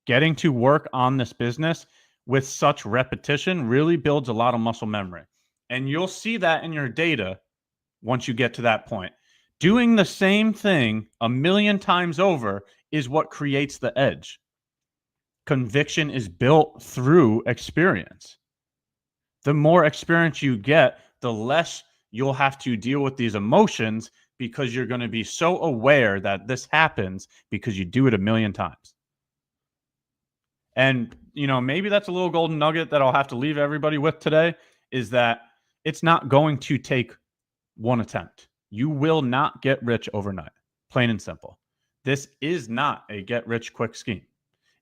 getting to work on this business with such repetition really builds a lot of muscle memory. And you'll see that in your data once you get to that point. Doing the same thing a million times over is what creates the edge. Conviction is built through experience. The more experience you get, the less you'll have to deal with these emotions because you're going to be so aware that this happens because you do it a million times. And, maybe that's a little golden nugget that I'll have to leave everybody with today is that it's not going to take one attempt. You will not get rich overnight, plain and simple. This is not a get rich quick scheme.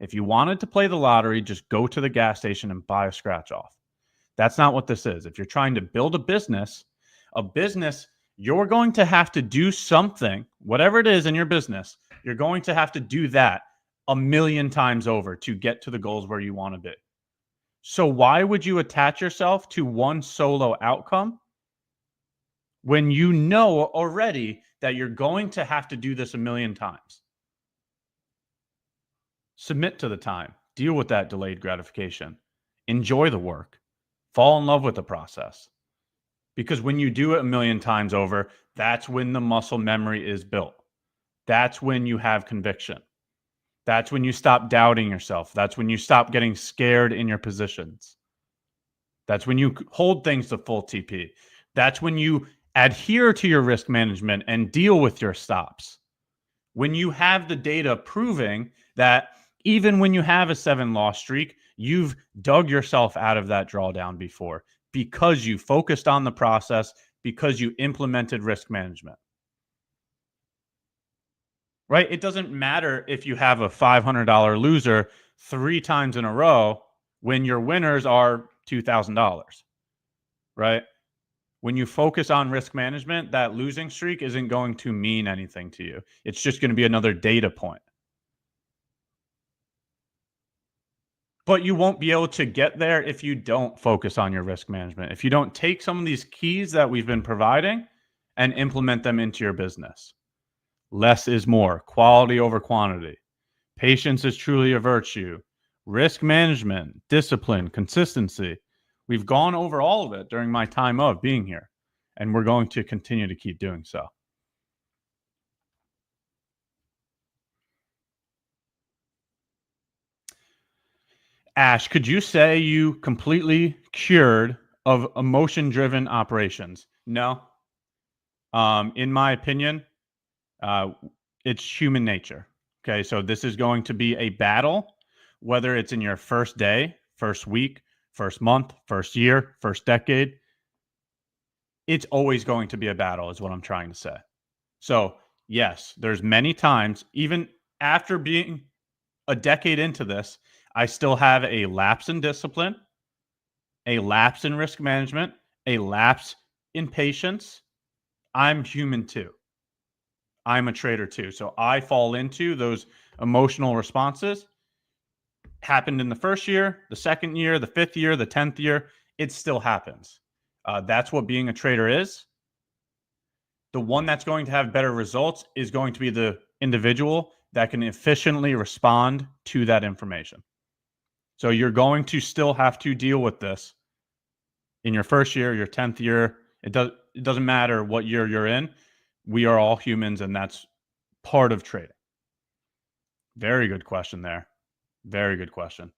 If you wanted to play the lottery, just go to the gas station and buy a scratch off. That's not what this is. If you're trying to build a business, you're going to have to do something, whatever it is in your business, you're going to have to do that a million times over to get to the goals where you want to be. So why would you attach yourself to one solo outcome when you know already that you're going to have to do this a million times? Submit to the time. Deal with that delayed gratification. Enjoy the work. Fall in love with the process. Because when you do it a million times over, that's when the muscle memory is built. That's when you have conviction. That's when you stop doubting yourself. That's when you stop getting scared in your positions. That's when you hold things to full TP. That's when you adhere to your risk management and deal with your stops. When you have the data proving that even when you have a 7-loss streak, you've dug yourself out of that drawdown before because you focused on the process, because you implemented risk management. Right? It doesn't matter if you have a $500 loser 3 times in a row when your winners are $2,000. Right? When you focus on risk management, that losing streak isn't going to mean anything to you. It's just going to be another data point. But you won't be able to get there if you don't focus on your risk management. If you don't take some of these keys that we've been providing and implement them into your business. Less is more, quality over quantity. Patience is truly a virtue. Risk management, discipline, consistency. We've gone over all of it during my time of being here, and we're going to continue to keep doing so. Ash, could you say you completely cured of emotion-driven operations? No. In my opinion, it's human nature. Okay, so this is going to be a battle, whether it's in your first day, first week, first month, first year, first decade. It's always going to be a battle, is what I'm trying to say. So, yes, there's many times, even after being a decade into this, I still have a lapse in discipline, a lapse in risk management, a lapse in patience. I'm human too. I'm a trader too. So I fall into those emotional responses. Happened in the first year, the second year, the 5th year, the 10th year. It still happens. That's what being a trader is. The one that's going to have better results is going to be the individual that can efficiently respond to that information. So you're going to still have to deal with this in your first year, your 10th year. It doesn't matter what year you're in. We are all humans, and that's part of trading. Very good question there. Very good question.